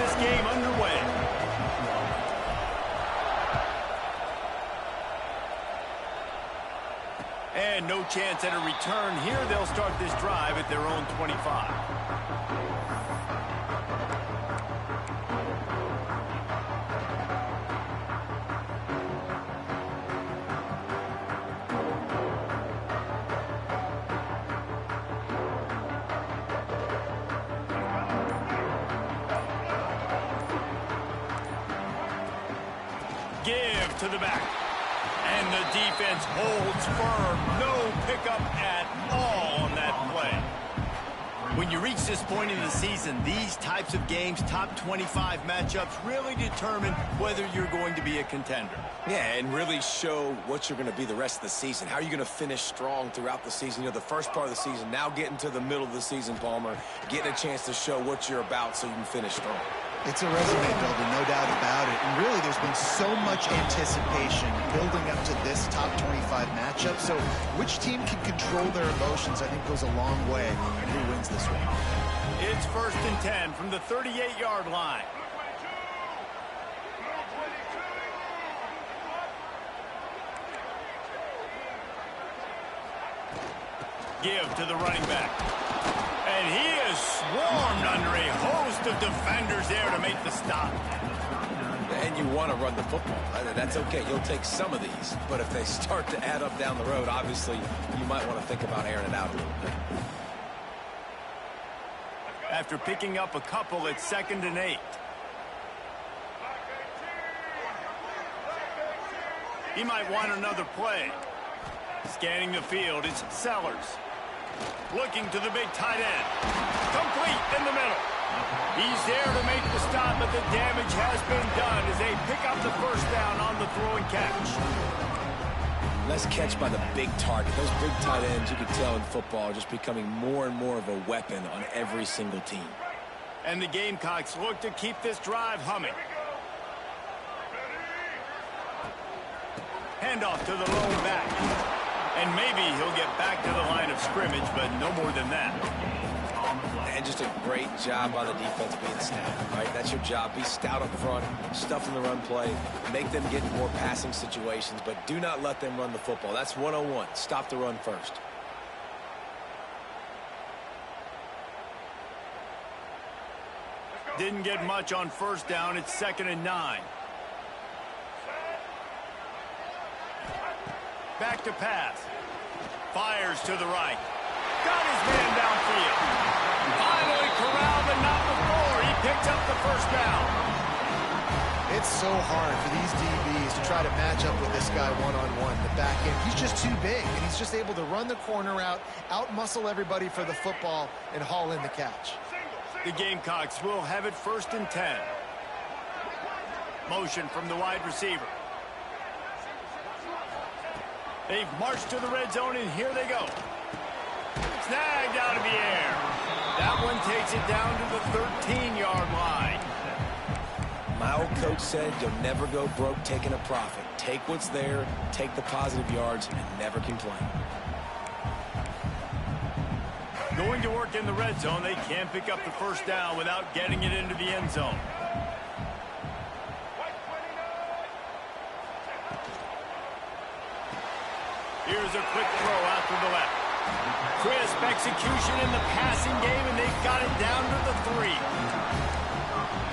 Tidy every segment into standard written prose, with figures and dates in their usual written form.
this game underway. And no chance at a return here. They'll start this drive at their own 25. Give to the back. And the defense holds firm. No pickup at all on that play. When you reach this point in the season, these types of games, top 25 matchups, really determine whether you're going to be a contender. Yeah, and really show what you're going to be the rest of the season. How are you going to finish strong throughout the season? You know, the first part of the season, now getting to the middle of the season, Palmer, getting a chance to show what you're about so you can finish strong. It's a resume builder, no doubt about it. And really, there's been so much anticipation building up to this top 25 matchup. So which team can control their emotions, I think, goes a long way in who wins this one. It's 1st and 10 from the 38-yard line. Give to the running back. And he is swarmed under a host of defenders there to make the stop. And you want to run the football. That's okay. You'll take some of these. But if they start to add up down the road, obviously, you might want to think about airing it out a little bit. After picking up a couple, it's 2nd and 8. He might want another play. Scanning the field, it's Sellers. Looking to the big tight end. Complete in the middle. He's there to make the stop, but the damage has been done as they pick up the first down on the throw and catch. Less catch by the big target. Those big tight ends, you can tell in football, are just becoming more and more of a weapon on every single team. And the Gamecocks look to keep this drive humming. Handoff to the lone back. And maybe he'll get back to the line of scrimmage, but no more than that. And just a great job by the defense being stout, right? That's your job. Be stout up front, stuff in the run play, make them get in more passing situations, but do not let them run the football. That's 101. Stop the run first. Didn't get much on first down. It's 2nd and 9. Back to pass. Fires to the right. Got his man downfield. Finally corralled, but not before. He picks up the first down. It's so hard for these DBs to try to match up with this guy one-on-one. The back end, he's just too big, and he's just able to run the corner out-muscle everybody for the football, and haul in the catch. The Gamecocks will have it 1st and 10. Motion from the wide receiver. They've marched to the red zone, and here they go. Snagged out of the air. That one takes it down to the 13-yard line. My old coach said you'll never go broke taking a profit. Take what's there, take the positive yards, and never complain. Going to work in the red zone, they can't pick up the first down without getting it into the end zone. Here's a quick throw out to the left. Crisp execution in the passing game, and they've got it down to the 3.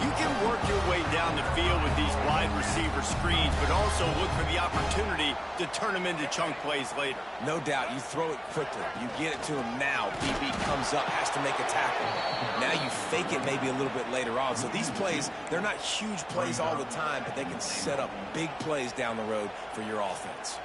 You can work your way down the field with these wide receiver screens, but also look for the opportunity to turn them into chunk plays later. No doubt, you throw it quickly. You get it to him now. BB comes up, has to make a tackle. Now you fake it maybe a little bit later on. So these plays, they're not huge plays all the time, but they can set up big plays down the road for your offense.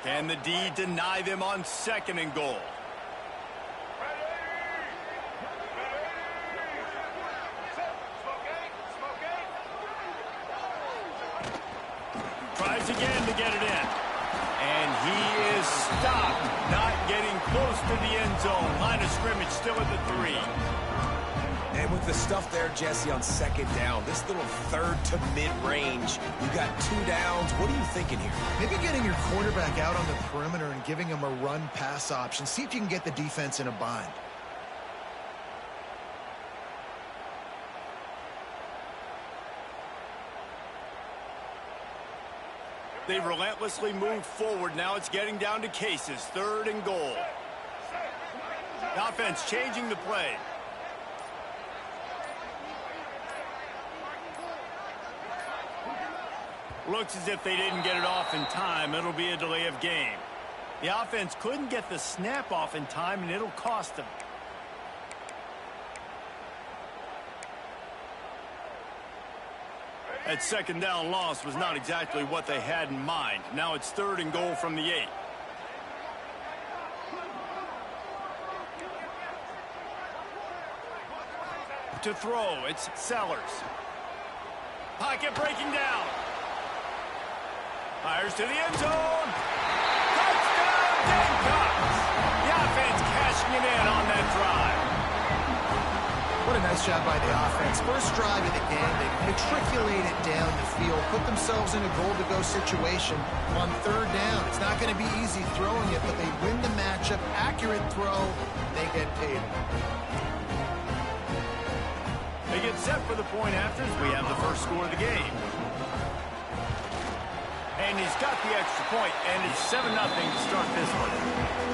Can the D deny them on 2nd and goal? Tries again to get it in. And he is stopped, not getting close to the end zone. Line of scrimmage still at the 3. And with the stuff there, Jesse, on second down, this little third to mid-range, you got 2 downs. What are you thinking here? Maybe getting your quarterback out on the perimeter and giving him a run-pass option. See if you can get the defense in a bind. They relentlessly move forward. Now it's getting down to cases. 3rd and goal. The offense changing the play. Looks as if they didn't get it off in time. It'll be a delay of game. The offense couldn't get the snap off in time, and it'll cost them. That second down loss was not exactly what they had in mind. Now it's 3rd and goal from the 8. To throw, it's Sellers. Pocket breaking down. Fires to the end zone. Touchdown, Gamecocks! The offense cashing it in on that drive. What a nice job by the offense. First drive of the game, they matriculate it down the field, put themselves in a goal-to-go situation on 3rd down. It's not going to be easy throwing it, but they win the matchup. Accurate throw, they get paid. They get set for the point after as we have the first score of the game. And he's got the extra point, and it's 7-0 to start this one.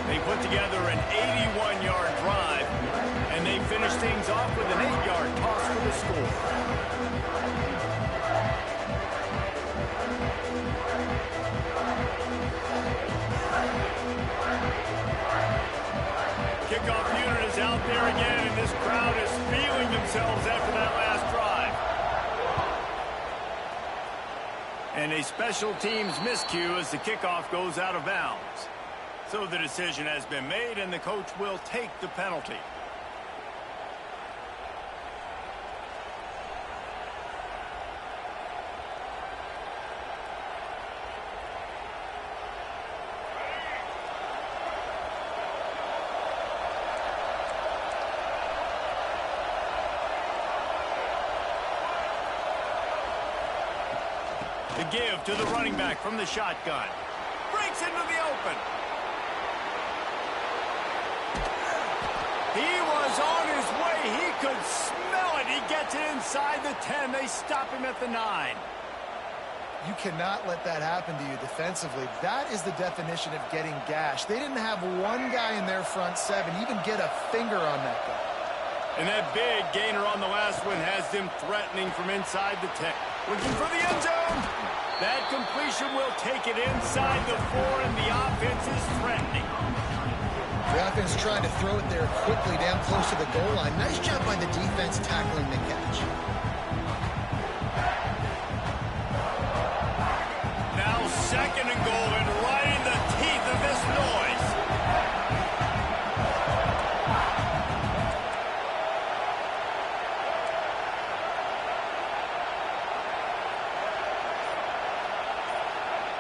They put together an 81-yard drive, and they finish things off with an 8-yard toss for the score. Kickoff unit is out there again, and this crowd is feeling themselves after that last drive. And a special teams miscue as the kickoff goes out of bounds. So the decision has been made, and the coach will take the penalty. The give to the running back from the shotgun. Breaks into the open. He was on his way. He could smell it. He gets it inside the 10. They stop him at the 9. You cannot let that happen to you defensively. That is the definition of getting gashed. They didn't have one guy in their front 7 even get a finger on that guy. And that big gainer on the last one has them threatening from inside the 10. Looking for the end zone. That completion will take it inside the 4, and the offense is threatening. The offense trying to throw it there quickly down close to the goal line. Nice job by the defense tackling the catch. Now 2nd and goal, and right in the teeth of this noise.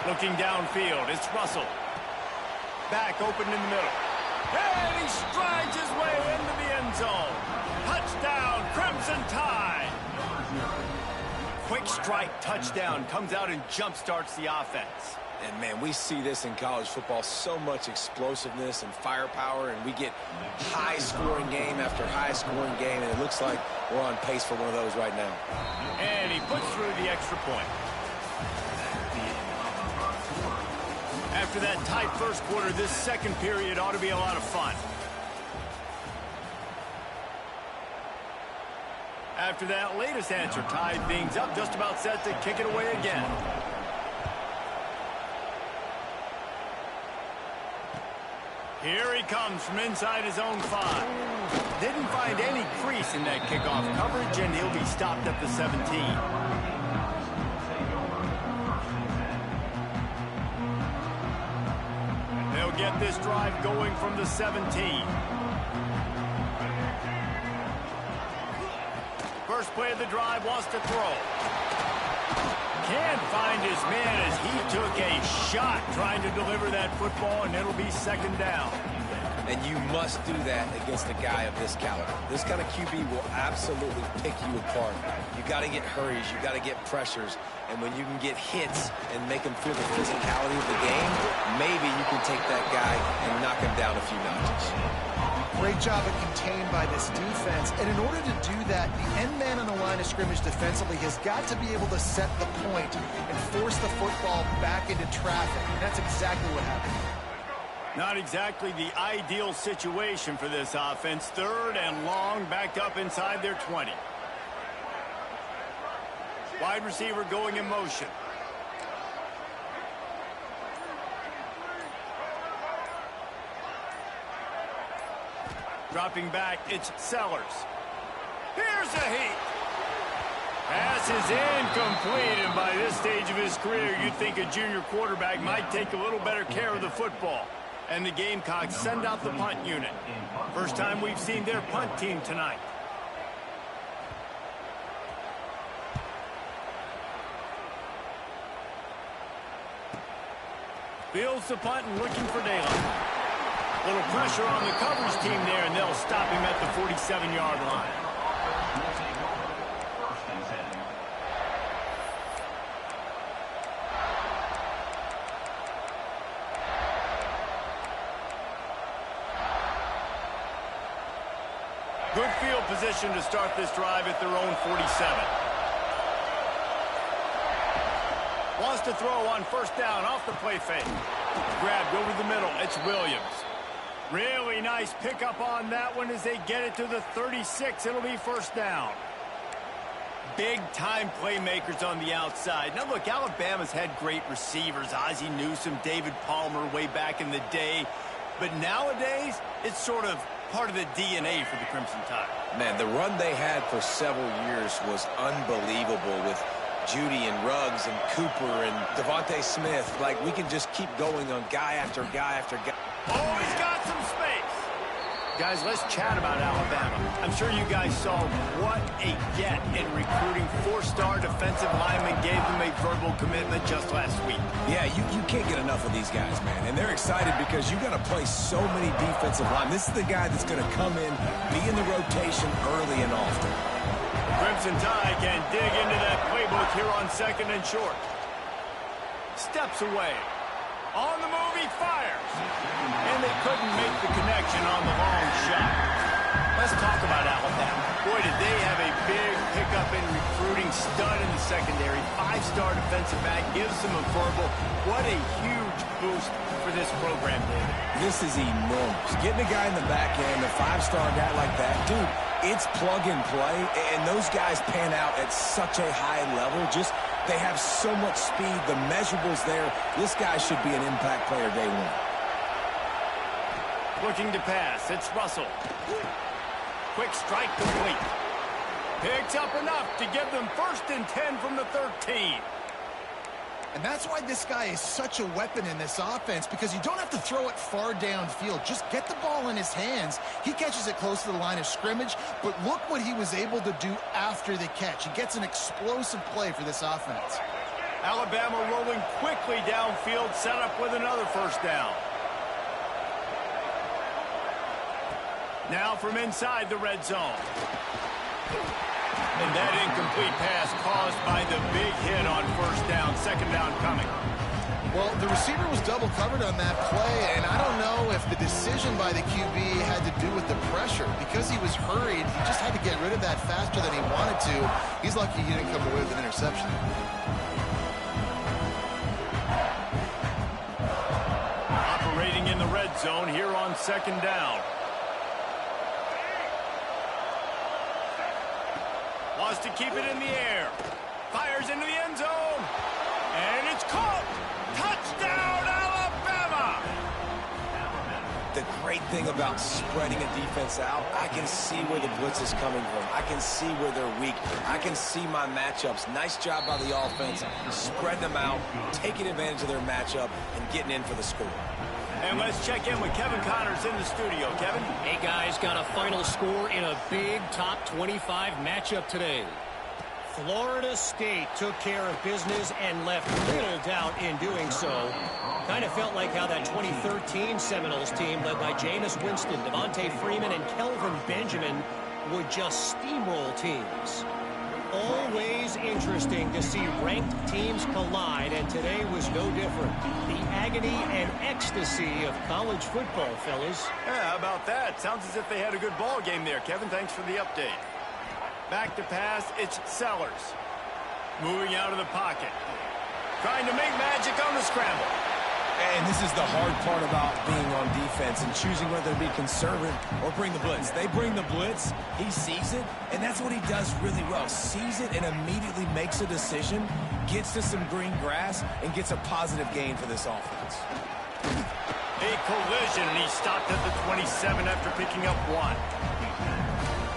Looking downfield, it's Russell. Back open in the middle. And he strides his way into the end zone. Touchdown, Crimson Tide. Quick strike touchdown comes out and jump-starts the offense. And, man, we see this in college football, so much explosiveness and firepower, and we get high-scoring game after high-scoring game, and it looks like we're on pace for one of those right now. And he puts through the extra point. After that tight first quarter, this second period ought to be a lot of fun. After that latest answer tied things up, just about set to kick it away again. Here he comes from inside his own 5. Didn't find any crease in that kickoff coverage, and he'll be stopped at the 17. They'll get this drive going from the 17. First play of the drive, wants to throw. Can't find his man as he took a shot trying to deliver that football, and it'll be 2nd down. And you must do that against a guy of this caliber. This kind of QB will absolutely pick you apart. You got to get hurries. You got to get pressures. And when you can get hits and make him feel the physicality of the game, maybe you can take that guy and knock him down a few notches. Great job of contained by this defense. And in order to do that, the end man on the line of scrimmage defensively has got to be able to set the point and force the football back into traffic. And that's exactly what happened. Not exactly the ideal situation for this offense. 3rd and long, backed up inside their 20. Wide receiver going in motion. Dropping back, it's Sellers. Here's a heat. Pass is incomplete, and by this stage of his career, you'd think a junior quarterback might take a little better care of the football. And the Gamecocks send out the punt unit. First time we've seen their punt team tonight. Fields the punt and looking for daylight. Little pressure on the coverage team there, and they'll stop him at the 47-yard line. Good field position to start this drive at their own 47. Wants to throw on first down off the play fake. Grabbed over the middle. It's Williams. Really nice pickup on that one as they get it to the 36. It'll be first down. Big-time playmakers on the outside. Now, look, Alabama's had great receivers. Ozzie Newsome, David Palmer way back in the day. But nowadays, it's sort of part of the DNA for the Crimson Tide. Man, the run they had for several years was unbelievable with Judy and Ruggs and Cooper and Devontae Smith. Like, we can just keep going on guy after guy after guy. Oh, he's got some space. Guys, let's chat about Alabama. I'm sure you guys saw what a get in recruiting. 4-star defensive linemen gave them a verbal commitment just last week. Yeah, you can't get enough of these guys, man. And they're excited because you got to play so many defensive linemen. This is the guy that's going to come in, be in the rotation early and often. The Crimson Tide can dig into that playbook here on 2nd and short. Steps away. On the move, he fires. And they couldn't make the connection on the long shot. Let's talk about Alabama. Boy, did they have a big pickup in recruiting. Stud in the secondary. 5-star defensive back. Gives them a verbal. What a huge boost for this program, David. This is enormous. Getting a guy in the back end, a 5-star guy like that, dude, it's plug and play. And those guys pan out at such a high level. Just they have so much speed. The measurables there. This guy should be an impact player day one. Looking to pass. It's Russell. Quick strike complete. Picks up enough to give them 1st and 10 from the 13. And that's why this guy is such a weapon in this offense, because you don't have to throw it far downfield. Just get the ball in his hands. He catches it close to the line of scrimmage, but look what he was able to do after the catch. He gets an explosive play for this offense. Alabama rolling quickly downfield, set up with another first down. Now from inside the red zone. And that incomplete pass caused by the big hit on first down. 2nd down coming. Well, the receiver was double covered on that play, and I don't know if the decision by the QB had to do with the pressure. Because he was hurried, he just had to get rid of that faster than he wanted to. He's lucky he didn't come away with an interception. Operating in the red zone here on 2nd down. Wants to keep it in the air. Fires into the end zone. And it's caught. Touchdown, Alabama! The great thing about spreading a defense out, I can see where the blitz is coming from. I can see where they're weak. I can see my matchups. Nice job by the offense. Spread them out, taking advantage of their matchup, and getting in for the score. And let's check in with Kevin Connors in the studio. Kevin? Hey, guys, got a final score in a big top 25 matchup today. Florida State took care of business and left little doubt in doing so. Kind of felt like how that 2013 Seminoles team led by Jameis Winston, Devontae Freeman, and Kelvin Benjamin would just steamroll teams. Always interesting to see ranked teams collide, and today was no different. The agony and ecstasy of college football, fellas. Yeah, how about that? Sounds as if they had a good ball game there, Kevin. Thanks for the update. Back to pass, it's Sellers. Moving out of the pocket. Trying to make magic on the scramble. And this is the hard part about being on defense and choosing whether to be conservative or bring the blitz. They bring the blitz, he sees it, and that's what he does really well. Sees it and immediately makes a decision, gets to some green grass, and gets a positive gain for this offense. A collision, and he stopped at the 27 after picking up 1.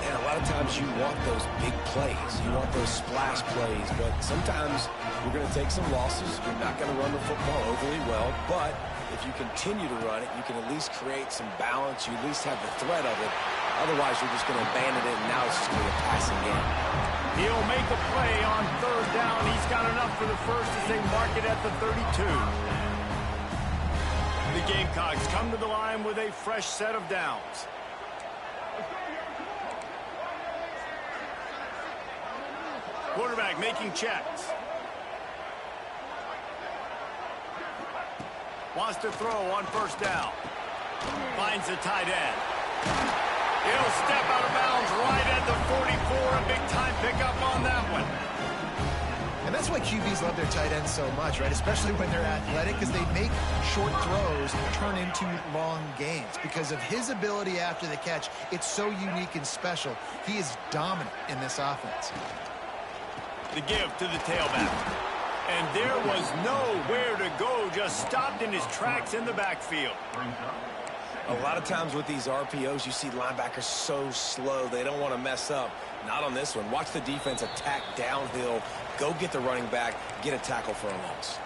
And a lot of times you want those big plays. You want those splash plays, but sometimes you're going to take some losses. You're not going to run the football overly well, but if you continue to run it, you can at least create some balance. You at least have the threat of it. Otherwise, you're just going to abandon it, and now it's just going to be a passing game. He'll make a play on 3rd down. He's got enough for the first as they mark it at the 32. The Gamecocks come to the line with a fresh set of downs. Quarterback making checks. Wants to throw on 1st down. Finds the tight end. He'll step out of bounds right at the 44. A big-time pickup on that one. And that's why QBs love their tight ends so much, right? Especially when they're athletic, because they make short throws turn into long gains. Because of his ability after the catch, it's so unique and special. He is dominant in this offense. The give to the tailback. And there was nowhere to go, just stopped in his tracks in the backfield. A lot of times with these RPOs, you see linebackers so slow, they don't want to mess up. Not on this one. Watch the defense attack downhill, go get the running back, get a tackle for a loss.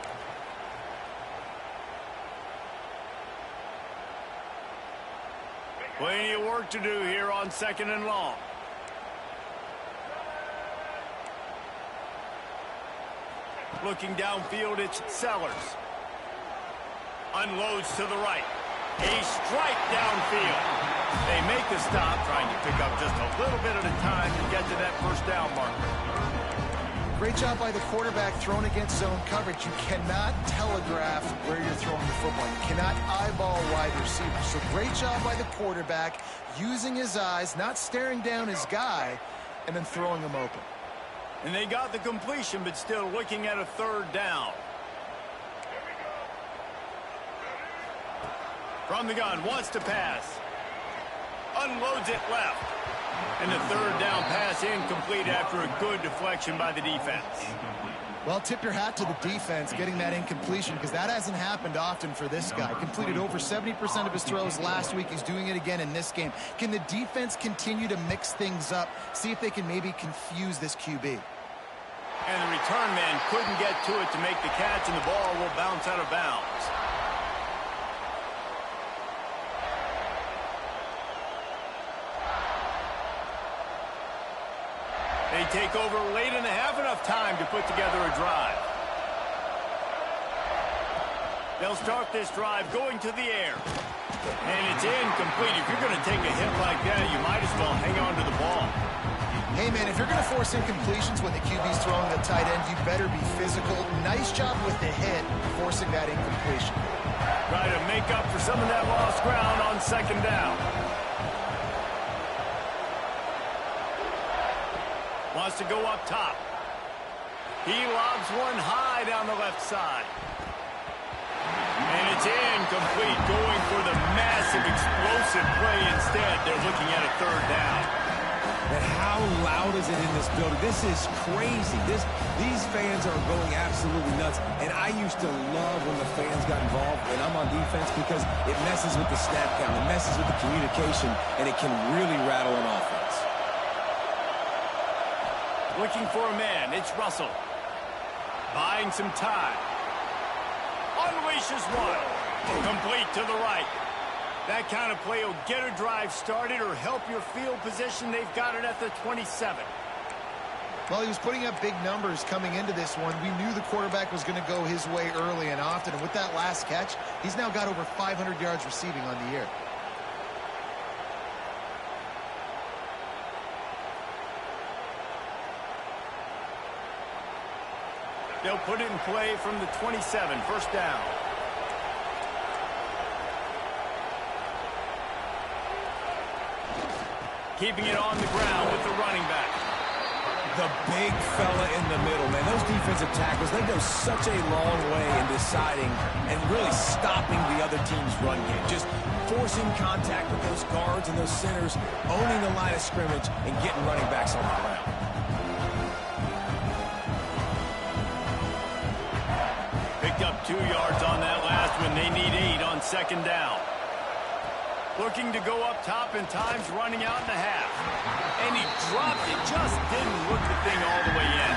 Plenty of work to do here on 2nd and long. Looking downfield, it's Sellers. Unloads to the right. A strike downfield. They make the stop, trying to pick up just a little bit at a time to get to that 1st down marker. Great job by the quarterback thrown against zone coverage. You cannot telegraph where you're throwing the football. You cannot eyeball wide receivers. So great job by the quarterback using his eyes, not staring down his guy, and then throwing him open. And they got the completion, but still looking at a 3rd down. From the gun, wants to pass. Unloads it left. And the 3rd down pass incomplete after a good deflection by the defense. Well, tip your hat to the defense getting that incompletion, because that hasn't happened often for this guy. Completed over 70% of his throws last week. He's doing it again in this game. Can the defense continue to mix things up, see if they can maybe confuse this QB? And the return man couldn't get to it to make the catch, and the ball will bounce out of bounds. They take over late and have enough time to put together a drive. They'll start this drive going to the air. And it's incomplete. If you're going to take a hit like that, you might as well hang on to the ball. Hey, man, if you're going to force incompletions when the QB's throwing the tight end, you better be physical. Nice job with the hit, forcing that incompletion. Try to make up for some of that lost ground on 2nd down. Wants to go up top. He lobs one high down the left side. And it's incomplete, going for the massive explosive play instead. They're looking at a 3rd down. And how loud is it in this building? This is crazy. These fans are going absolutely nuts. And I used to love when the fans got involved when I'm on defense, because it messes with the snap count, it messes with the communication, and it can really rattle an offense. Looking for a man, it's Russell. Buying some time. Unleashes one. Complete to the right. That kind of play will get a drive started or help your field position. They've got it at the 27. Well, he was putting up big numbers coming into this one. We knew the quarterback was going to go his way early and often. And with that last catch, he's now got over 500 yards receiving on the year. They'll put it in play from the 27, first down. Keeping it on the ground with the running back. The big fella in the middle, man. Those defensive tackles, they go such a long way in deciding and really stopping the other team's run game. Just forcing contact with those guards and those centers, owning the line of scrimmage, and getting running backs on the ground. Picked up 2 yards on that last one. They need 8 on second down. Looking to go up top, and time's running out in the half. And he dropped it. Just didn't look the thing all the way in.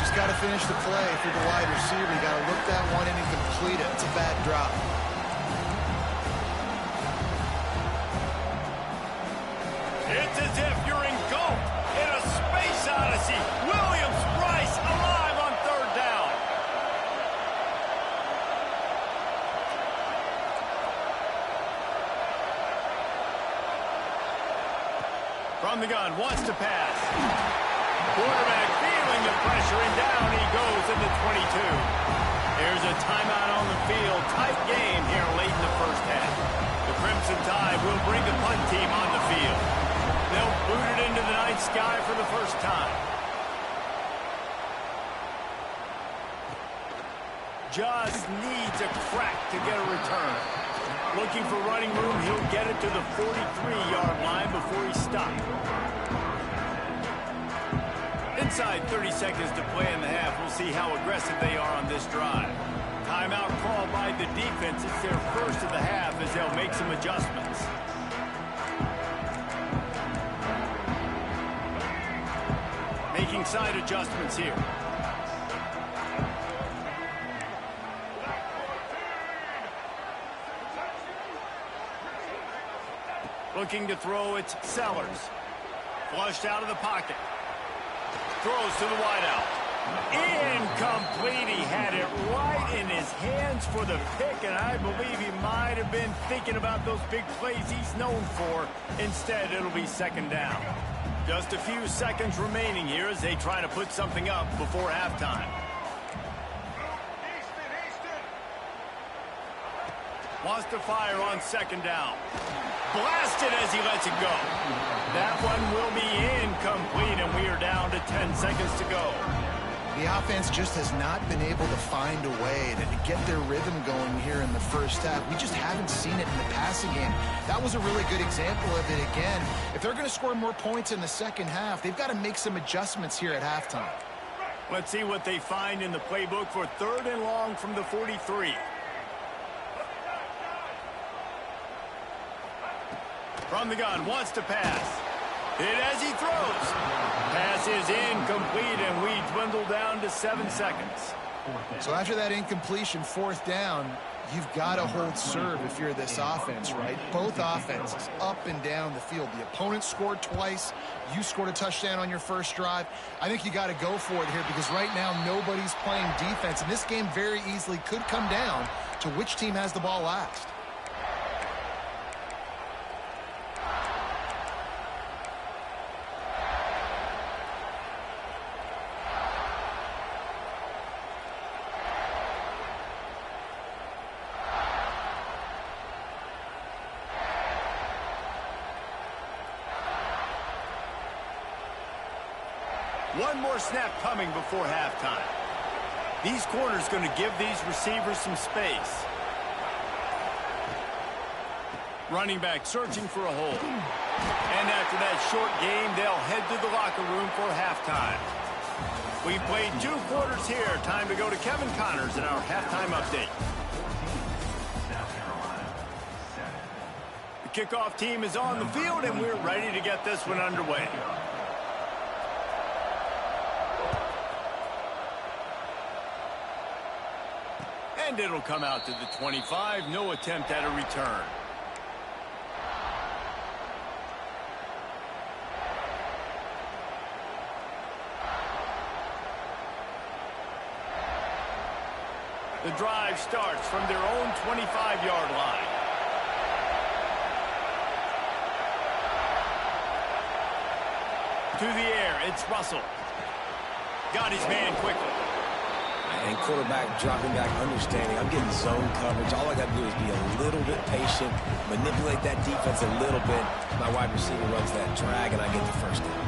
Just got to finish the play for the wide receiver. You got to look that one in and complete it. It's a bad drop. It's as if you're engulfed in a space odyssey. Williams-Brice alive on third down. From the gun, wants to pass. Quarterback feeling the pressure, and down he goes at the 22. There's a timeout on the field. Tight game here late in the first half. The Crimson Tide will bring the punt team on the field. They'll boot it into the night sky for the first time. Just needs a crack to get a return. Looking for running room, he'll get it to the 43-yard line before he stops. Inside 30 seconds to play in the half. We'll see how aggressive they are on this drive. Timeout called by the defense. It's their first of the half as they'll make some adjustments. Making side adjustments here. Looking to throw, it's Sellers. Flushed out of the pocket. Throws to the wideout. Incomplete. He had it right in his hands for the pick, and I believe he might have been thinking about those big plays he's known for. Instead, it'll be second down. Just a few seconds remaining here as they try to put something up before halftime. Wants to fire on second down. Blasted as he lets it go. That one will be incomplete, and we are down to 10 seconds to go. The offense just has not been able to find a way to get their rhythm going here in the first half. We just haven't seen it in the passing game. That was a really good example of it again. If they're going to score more points in the second half, they've got to make some adjustments here at halftime. Let's see what they find in the playbook for third and long from the 43. From the gun, wants to pass. Hit as he throws. Pass is incomplete, and we dwindle down to 7 seconds. So after that incompletion, fourth down, you've got to hold serve if you're this offense, right? Both offenses up and down the field. The opponent scored twice. You scored a touchdown on your first drive. I think you got to go for it here because right now nobody's playing defense, and this game very easily could come down to which team has the ball last. One more snap coming before halftime. These corners going to give these receivers some space. Running back searching for a hole. And after that short game, they'll head to the locker room for halftime. We played 2 quarters here. Time to go to Kevin Connors in our halftime update. The kickoff team is on the field, and we're ready to get this one underway. And it'll come out to the 25. No attempt at a return. The drive starts from their own 25-yard line. To the air, it's Russell. Got his man quickly. And quarterback dropping back, understanding I'm getting zone coverage. All I got to do is be a little bit patient, manipulate that defense a little bit. My wide receiver runs that drag, and I get the first down.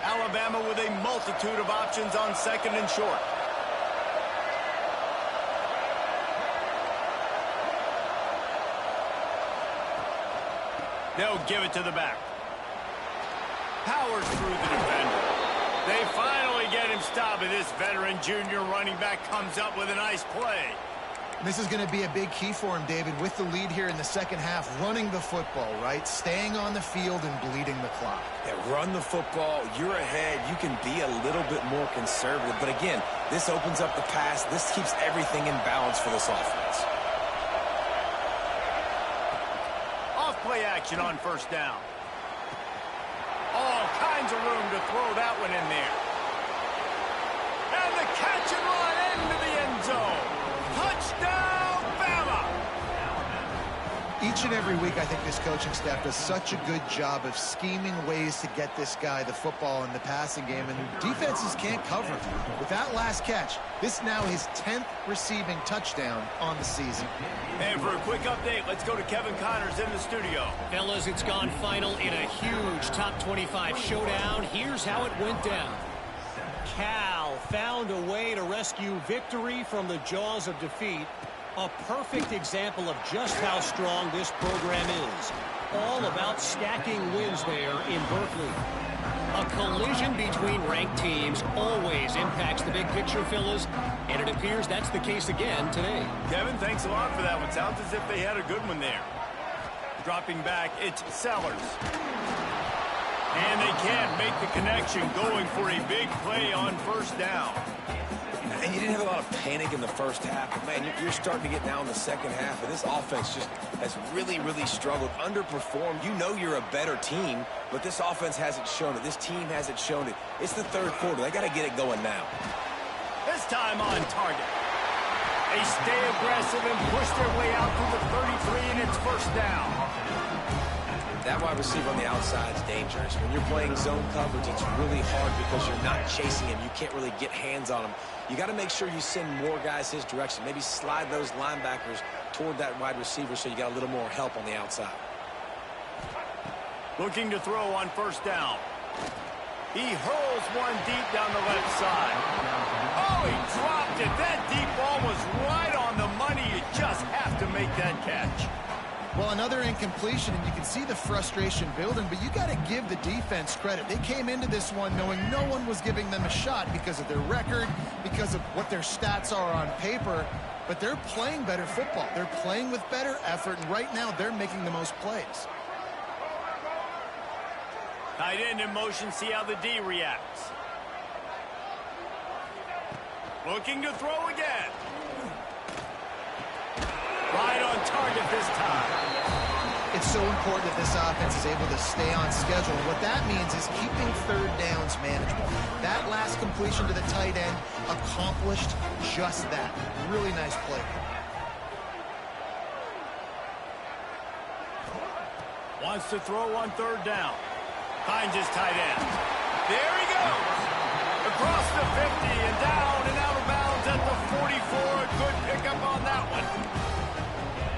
Alabama with a multitude of options on second and short. They'll give it to the back. Powers through the defender. They finally get him stopped, and this veteran junior running back comes up with a nice play. This is going to be a big key for him, David, with the lead here in the second half, running the football, right? Staying on the field and bleeding the clock. Yeah, run the football. You're ahead. You can be a little bit more conservative. But again, this opens up the pass. This keeps everything in balance for this offense. Play action on first down. All kinds of room to throw that one in there. And the catch and run into the end zone. Touchdown, BAMA! Each and every week, I think this coaching staff does such a good job of scheming ways to get this guy the football in the passing game, and defenses can't cover him. With that last catch, this now his 10th receiving touchdown on the season. And for a quick update, let's go to Kevin Connors in the studio. Fellas, it's gone final in a huge top 25 showdown. Here's how it went down. Cal found a way to rescue victory from the jaws of defeat. A perfect example of just how strong this program is. All about stacking wins there in Berkeley. A collision between ranked teams always impacts the big picture, fellas, and it appears that's the case again today. Kevin, thanks a lot for that one. Sounds as if they had a good one there. Dropping back, it's Sellers. And they can't make the connection, going for a big play on first down. And you didn't have a lot of panic in the first half. But, man, you're starting to get down in the second half, and this offense just has really, really struggled, underperformed. You know you're a better team, but this offense hasn't shown it. This team hasn't shown it. It's the third quarter. They got to get it going now. This time on target. They stay aggressive and push their way out through the 33, and it's first down. That wide receiver on the outside is dangerous. When you're playing zone coverage, it's really hard because you're not chasing him. You can't really get hands on him. You got to make sure you send more guys his direction. Maybe slide those linebackers toward that wide receiver so you got a little more help on the outside. Looking to throw on first down. He hurls one deep down the left side. Oh, he dropped it. That deep ball was right on the money. You just have to make that catch. Well, another incompletion, and you can see the frustration building, but you got to give the defense credit. They came into this one knowing no one was giving them a shot because of their record, because of what their stats are on paper, but they're playing better football. They're playing with better effort, and right now they're making the most plays. Tight end in motion, see how the D reacts. Looking to throw again. Right on target this time. It's so important that this offense is able to stay on schedule. And what that means is keeping third downs manageable. That last completion to the tight end accomplished just that. Really nice play. Wants to throw on third down. Finds his tight end. There he goes. Across the 50 and down and out of bounds at the 44. A good pickup on that one.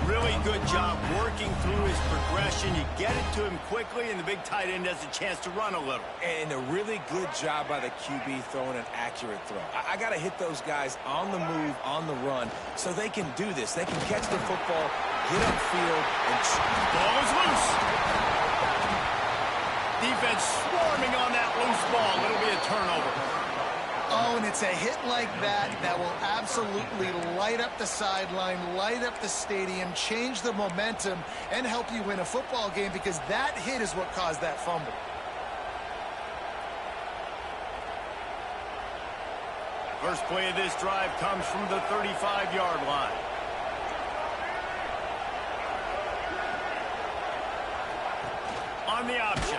Really good job working through his progression. You get it to him quickly, and the big tight end has a chance to run a little. And a really good job by the QB throwing an accurate throw. I got to hit those guys on the move, on the run, so they can do this. They can catch the football, get upfield, and ball is loose. Defense swarming on that loose ball. It'll be a turnover. Oh, and it's a hit like that that will absolutely light up the sideline, light up the stadium, change the momentum, and help you win a football game, because that hit is what caused that fumble. First play of this drive comes from the 35-yard line. on the option.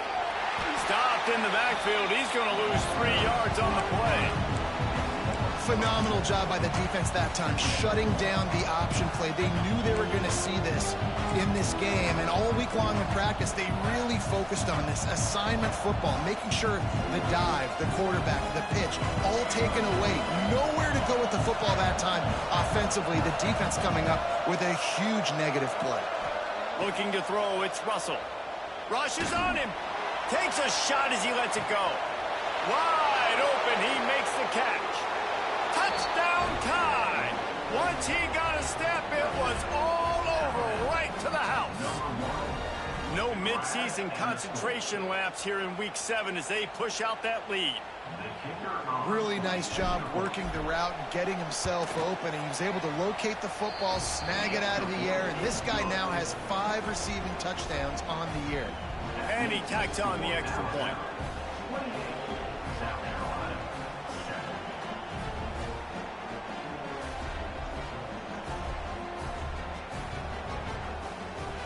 Stopped in the backfield. He's going to lose 3 yards on the play. Phenomenal job by the defense that time, shutting down the option play. They knew they were going to see this in this game, and all week long in practice, they really focused on this assignment football, making sure the dive, the quarterback, the pitch, all taken away. Nowhere to go with the football that time offensively. The defense coming up with a huge negative play. Looking to throw, it's Russell. Rushes on him. Takes a shot as he lets it go. Wide open, he makes the catch. Touchdown time! Once he got a step, it was all over, right to the house. No midseason concentration laps here in Week 7 as they push out that lead. Really nice job working the route and getting himself open. And he was able to locate the football, snag it out of the air, and this guy now has 5 receiving touchdowns on the year. And he tacks on the extra point.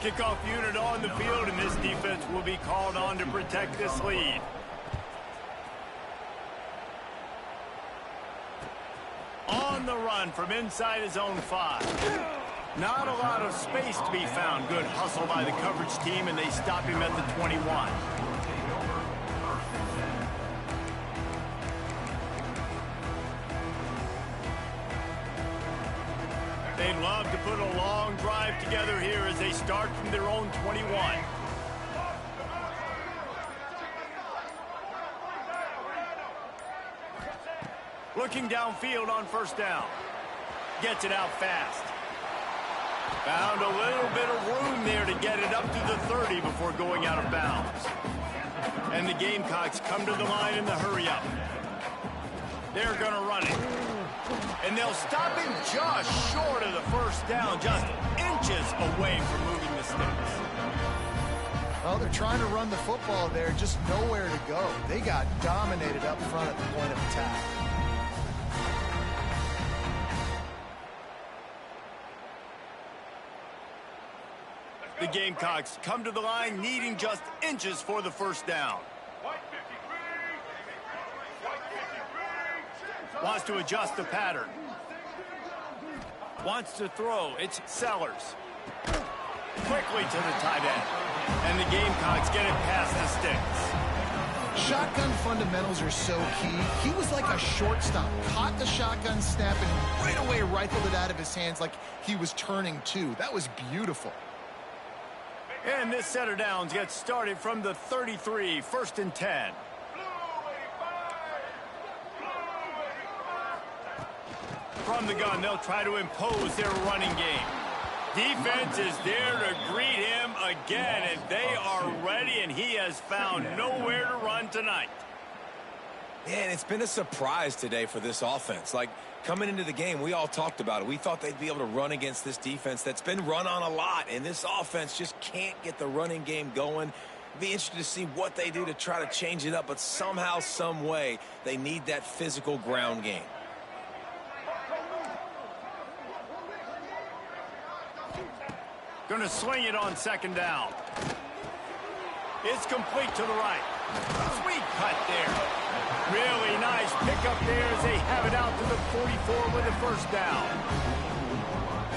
Kickoff unit on the field, and this defense will be called on to protect this lead. On the run from inside his own 5. Not a lot of space to be found. Good hustle by the coverage team, and they stop him at the 21. They'd love to put a long drive together here as they start from their own 21. Looking downfield on first down. Gets it out fast. Found a little bit of room there to get it up to the 30 before going out of bounds. And the Gamecocks come to the line in the hurry-up. They're going to run it. And they'll stop him just short of the first down, just inches away from moving the sticks. Well, they're trying to run the football there, just nowhere to go. They got dominated up front at the point of attack. The Gamecocks come to the line needing just inches for the first down. Wants to adjust the pattern. Wants to throw. It's Sellers. Quickly to the tight end. And the Gamecocks get it past the sticks. Shotgun fundamentals are so key. He was like a shortstop. Caught the shotgun snap and right away rifled it out of his hands like he was turning two. That was beautiful. And this set of downs gets started from the 33, 1st and 10. From the gun, they'll try to impose their running game. Defense is there to greet him again, and they are ready, and he has found nowhere to run tonight. Yeah, and it's been a surprise today for this offense. Like, coming into the game, we all talked about it. We thought they'd be able to run against this defense that's been run on a lot, and this offense just can't get the running game going. Be interested to see what they do to try to change it up, but somehow, some way, they need that physical ground game. Going to swing it on 2nd down. It's complete to the right. Sweet cut there. Really nice pickup there as they have it out to the 44 with a 1st down.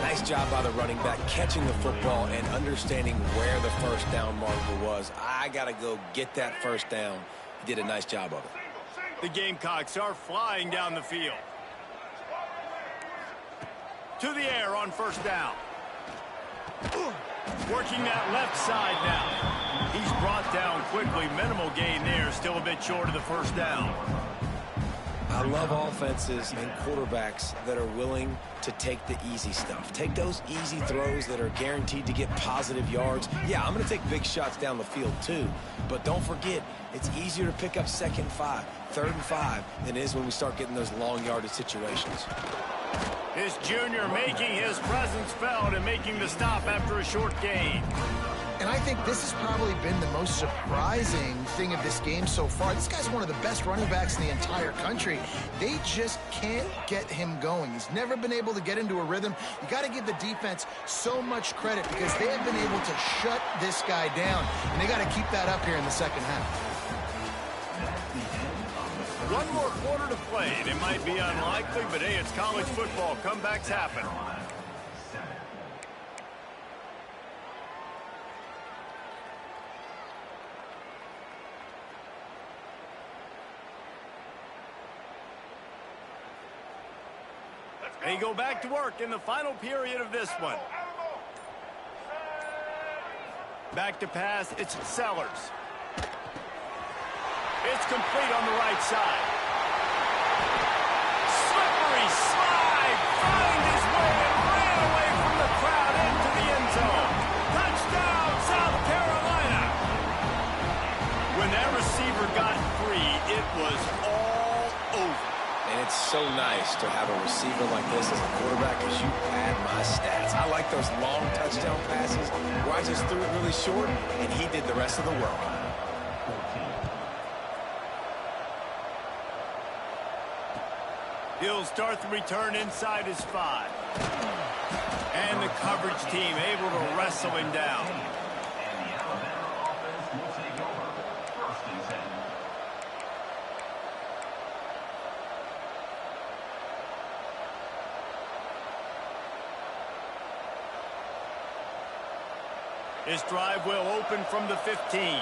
Nice job by the running back catching the football and understanding where the 1st down marker was. I got to go get that 1st down. He did a nice job of it. The Gamecocks are flying down the field. To the air on 1st down. Working that left side now. He's brought down quickly. Minimal gain there. Still a bit short of the 1st down. I love offenses and quarterbacks that are willing to take the easy stuff. Take those easy throws that are guaranteed to get positive yards. Yeah, I'm going to take big shots down the field too. But don't forget, it's easier to pick up 2nd and 5, 3rd and 5 than it is when we start getting those long yardage situations. His junior making his presence felt and making the stop after a short gain. And I think this has probably been the most surprising thing of this game so far. This guy's one of the best running backs in the entire country. They just can't get him going. He's never been able to get into a rhythm. You got to give the defense so much credit because they have been able to shut this guy down. And they got to keep that up here in the second half. One more quarter to play, and it might be unlikely, but hey, it's college football. Comebacks happen. They go back to work in the final period of this one. Back to pass, it's Sellers. It's complete on the right side. Slippery slide, find his way and ran away from the crowd into the end zone. Touchdown, South Carolina. When that receiver got free, it was all over. And it's so nice to have a receiver like this as a quarterback because you pad my stats. I like those long touchdown passes where I just threw it really short and he did the rest of the work. He'll start the return inside his 5. And the coverage team able to wrestle him down. This drive will open from the 15.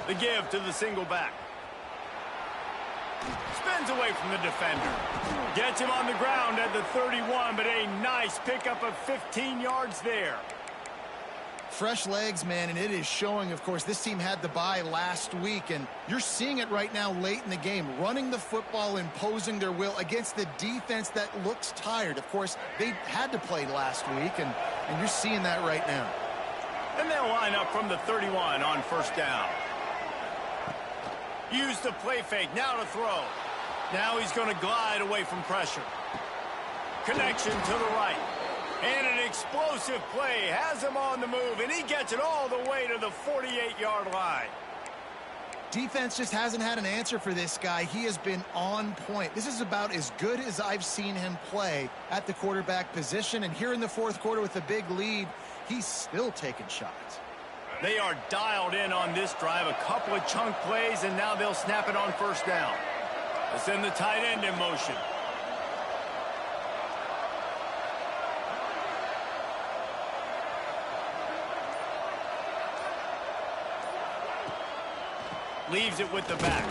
The give to the single back. Spins away from the defender. Gets him on the ground at the 31, but a nice pickup of 15 yards there. Fresh legs, man, and it is showing, of course. This team had the bye last week, and you're seeing it right now late in the game. Running the football, imposing their will against the defense that looks tired. Of course, they had to play last week, and you're seeing that right now. And they'll line up from the 31 on first down. Use the play fake, now to throw. Now he's going to glide away from pressure. Connection to the right. And an explosive play has him on the move, and he gets it all the way to the 48-yard line. Defense just hasn't had an answer for this guy. He has been on point. This is about as good as I've seen him play at the quarterback position. And here in the fourth quarter with a big lead, he's still taking shots. They are dialed in on this drive. A couple of chunk plays, and now they'll snap it on first down. They send the tight end in motion. Leaves it with the back.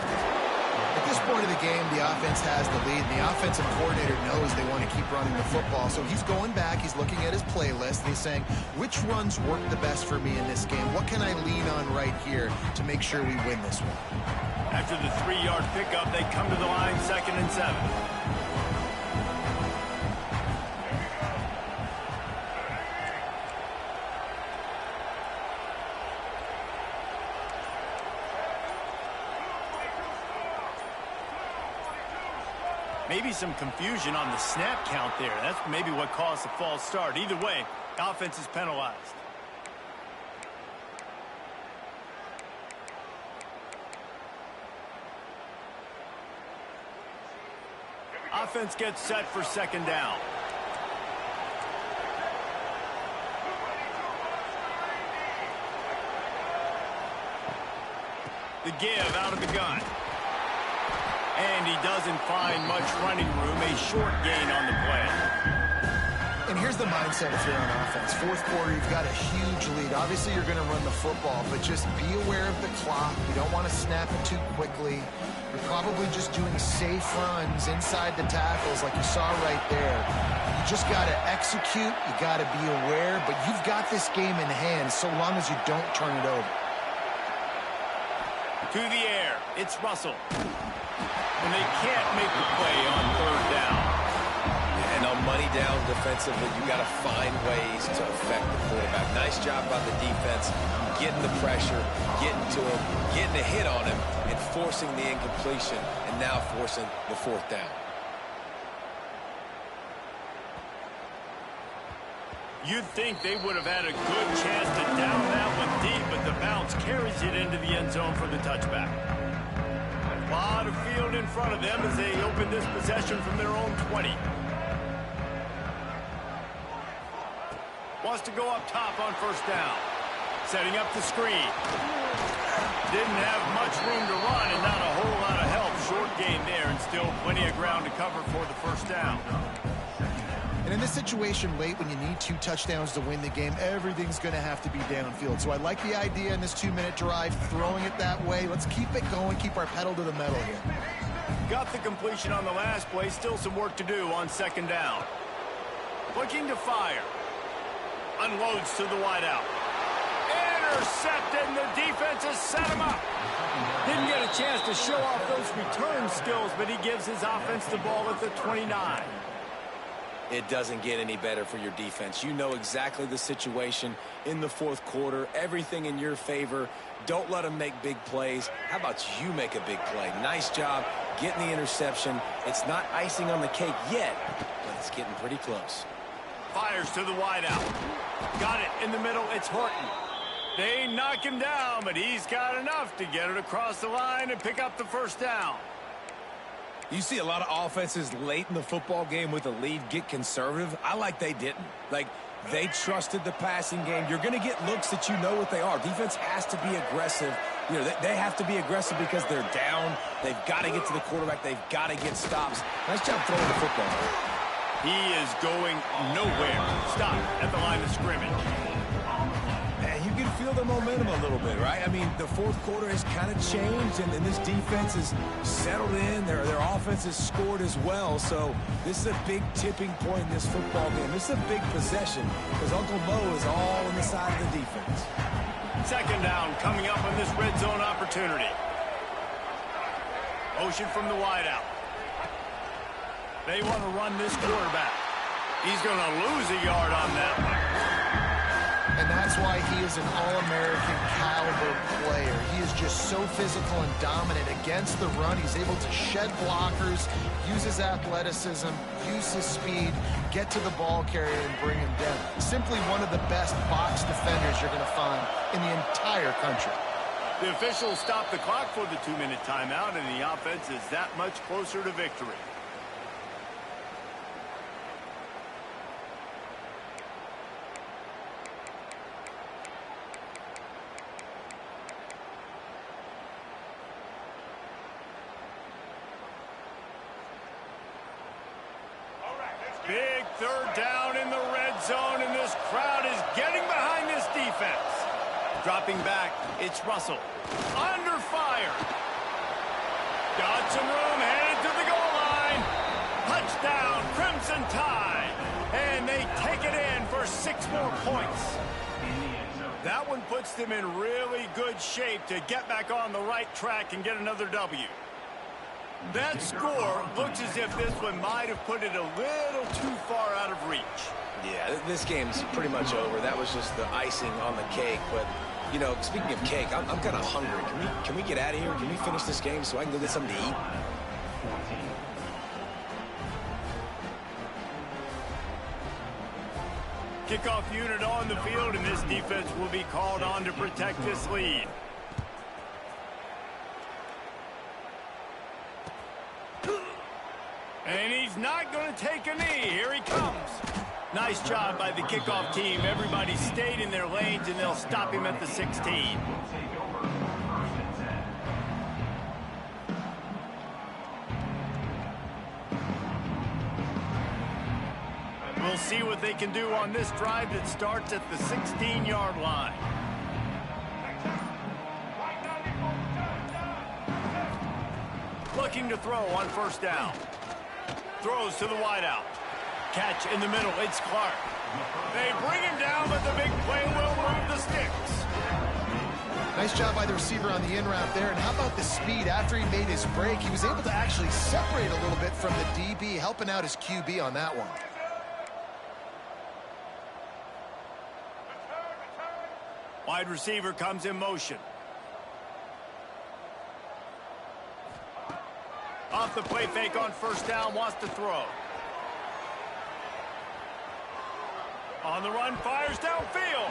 At this point of the game, the offense has the lead. The offensive coordinator knows they want to keep running the football. So he's going back. He's looking at his playlist. And he's saying, which runs work the best for me in this game? What can I lean on right here to make sure we win this one? After the 3-yard pickup, they come to the line, 2nd and 7. Maybe some confusion on the snap count there. That's maybe what caused the false start. Either way, offense is penalized. Offense gets set for 2nd down. The give out of the gun. And he doesn't find much running room. A short gain on the play. And here's the mindset if you're on offense. Fourth quarter, you've got a huge lead. Obviously, you're going to run the football, but just be aware of the clock. You don't want to snap it too quickly. You're probably just doing safe runs inside the tackles like you saw right there. You just got to execute. You got to be aware, but you've got this game in hand so long as you don't turn it over. To the air, it's Russell. And they can't make the play on 3rd down. And on money down defensively, you got to find ways to affect the quarterback. Nice job by the defense, getting the pressure, getting to him, getting a hit on him, and forcing the incompletion, and now forcing the 4th down. You'd think they would have had a good chance to down that one deep, but the bounce carries it into the end zone for the touchback. A lot of field in front of them as they open this possession from their own 20. Wants to go up top on first down. Setting up the screen. Didn't have much room to run and not a whole lot of help. Short gain there and still plenty of ground to cover for the first down. And in this situation late when you need 2 touchdowns to win the game, everything's going to have to be downfield. So I like the idea in this 2-minute drive, throwing it that way. Let's keep it going, keep our pedal to the metal here. Got the completion on the last play. Still some work to do on second down. Looking to fire. Unloads to the wideout. Intercepted, and the defense has set him up. Didn't get a chance to show off those return skills, but he gives his offense the ball at the 29. It doesn't get any better for your defense. You know exactly the situation in the fourth quarter. Everything in your favor. Don't let them make big plays. How about you make a big play? Nice job getting the interception. It's not icing on the cake yet, but it's getting pretty close. Fires to the wideout. Got it in the middle. It's Horton. They knock him down, but he's got enough to get it across the line and pick up the first down. You see a lot of offenses late in the football game with a lead get conservative. I like they didn't. Like, they trusted the passing game. You're going to get looks that you know what they are. Defense has to be aggressive. You know, they have to be aggressive because they're down. They've got to get to the quarterback. They've got to get stops. Nice job throwing the football. He is going nowhere. Stop at the line of scrimmage. You can feel the momentum a little bit, right? I mean, the fourth quarter has kind of changed, and this defense is settled in. Their offense has scored as well. So this is a big tipping point in this football game. This is a big possession because Uncle Mo is all on the side of the defense. Second down coming up on this red zone opportunity. Motion from the wideout. They want to run this quarterback. He's going to lose a yard on that one. And that's why he is an All-American caliber player. He is just so physical and dominant against the run. He's able to shed blockers, use his athleticism, use his speed, get to the ball carrier and bring him down. Simply one of the best box defenders you're going to find in the entire country. The officials stop the clock for the 2-minute timeout, and the offense is that much closer to victory. Big third down in the red zone, and this crowd is getting behind this defense. Dropping back, it's Russell. Under fire. Got some room, headed to the goal line. Touchdown, Crimson Tide. And they take it in for 6 more points. That one puts them in really good shape to get back on the right track and get another W. That score looks as if this one might have put it a little too far out of reach. Yeah, this game's pretty much over. That was just the icing on the cake. But, you know, speaking of cake, I'm kind of hungry. Can we get out of here? Can we finish this game so I can go get something to eat? Kickoff unit on the field, and this defense will be called on to protect this lead. And he's not going to take a knee. Here he comes. Nice job by the kickoff team. Everybody stayed in their lanes, and they'll stop him at the 16. We'll see what they can do on this drive that starts at the 16-yard line. Looking to throw on first down. Throws to the wideout. Catch in the middle. It's Clark. They bring him down, but the big play will move the sticks. Nice job by the receiver on the in route there. And how about the speed? After he made his break, he was able to actually separate a little bit from the DB, helping out his QB on that one. Wide receiver comes in motion. Off the play fake on first down, wants to throw. On the run, fires downfield.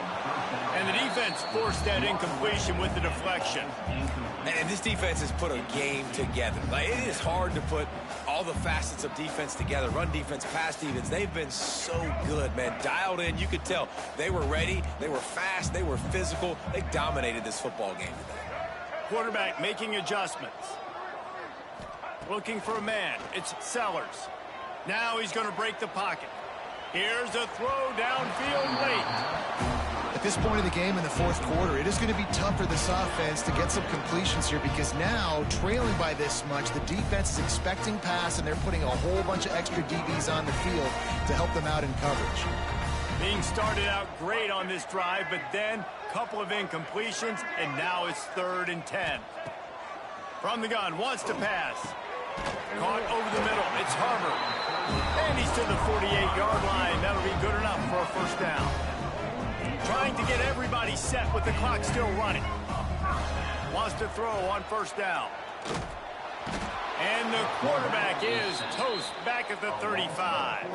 And the defense forced that incompletion with the deflection. And this defense has put a game together. Like, it is hard to put all the facets of defense together. Run defense, pass defense. They've been so good, man. Dialed in. You could tell they were ready. They were fast. They were physical. They dominated this football game today. Quarterback making adjustments. Looking for a man. It's Sellers. Now he's going to break the pocket. Here's a throw downfield late. At this point of the game in the fourth quarter, it is going to be tough for this offense to get some completions here because now, trailing by this much, the defense is expecting pass, and they're putting a whole bunch of extra DBs on the field to help them out in coverage. Being started out great on this drive, but then a couple of incompletions, and now it's 3rd and 10. From the gun, wants to pass. Caught over the middle. It's Harvard. And he's to the 48-yard line. That'll be good enough for a first down. Trying to get everybody set with the clock still running. Wants to throw on first down. And the quarterback is toast back at the 35.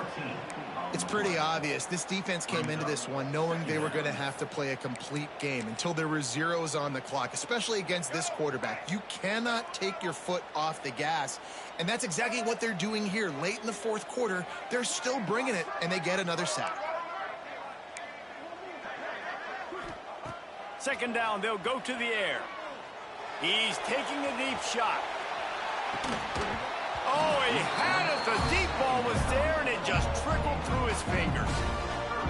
It's pretty obvious. This defense came into this one knowing they were going to have to play a complete game until there were zeros on the clock, especially against this quarterback. You cannot take your foot off the gas, and that's exactly what they're doing here. Late in the fourth quarter, they're still bringing it, and they get another sack. Second down, they'll go to the air. He's taking a deep shot. Oh, he had it. The deep ball was there, and it just trickled through his fingers.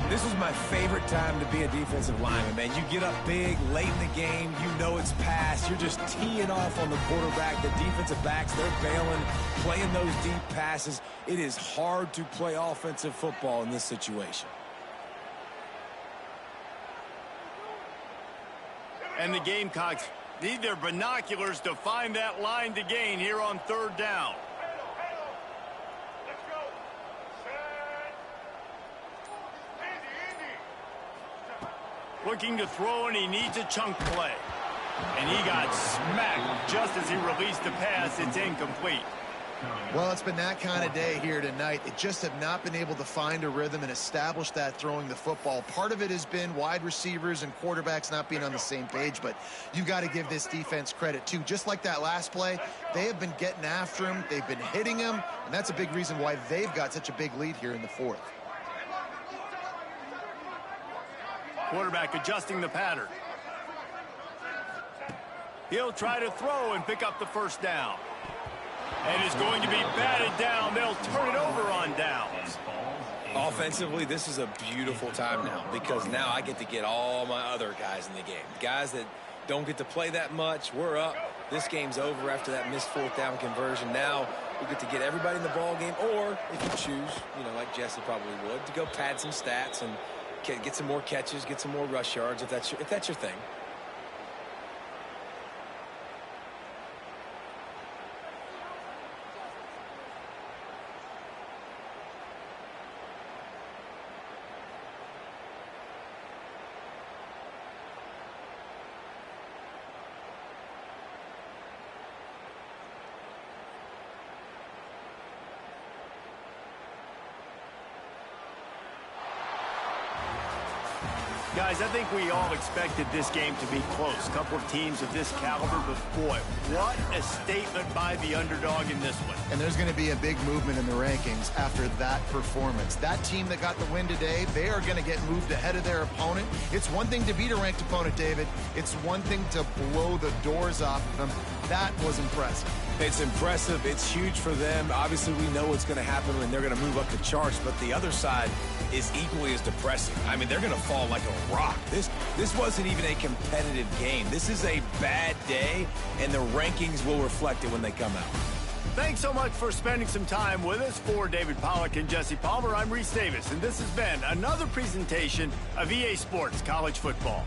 This was my favorite time to be a defensive lineman, man. You get up big, late in the game, you know it's pass. You're just teeing off on the quarterback. The defensive backs, they're bailing, playing those deep passes. It is hard to play offensive football in this situation. And the Gamecocks need their binoculars to find that line to gain here on 3rd down. Looking to throw, and he needs a chunk play. And he got smacked just as he released the pass. It's incomplete. Well, it's been that kind of day here tonight. They just have not been able to find a rhythm and establish that throwing the football. Part of it has been wide receivers and quarterbacks not being on the same page, but you've got to give this defense credit, too. Just like that last play, they have been getting after him. They've been hitting him, and that's a big reason why they've got such a big lead here in the fourth. Quarterback adjusting the pattern. He'll try to throw and pick up the first down. And is going to be batted down. They'll turn it over on downs. Offensively, this is a beautiful time now because now I get to get all my other guys in the game. Guys that don't get to play that much, we're up. This game's over after that missed 4th down conversion. Now we get to get everybody in the ball game, or if you choose, you know, like Jesse probably would, to go pad some stats and get some more catches, get some more rush yards if that's your thing. Guys, I think we all expected this game to be close. A couple of teams of this caliber, but boy, what a statement by the underdog in this one. And there's going to be a big movement in the rankings after that performance. That team that got the win today, they are going to get moved ahead of their opponent. It's one thing to beat a ranked opponent, David. It's one thing to blow the doors off of them. That was impressive. It's impressive. It's huge for them. Obviously, we know what's going to happen when they're going to move up the charts, but the other side is equally as depressing. I mean, they're going to fall like a rock. This wasn't even a competitive game. This is a bad day, and the rankings will reflect it when they come out. Thanks so much for spending some time with us. For David Pollack and Jesse Palmer, I'm Reese Davis, and this has been another presentation of EA Sports College Football.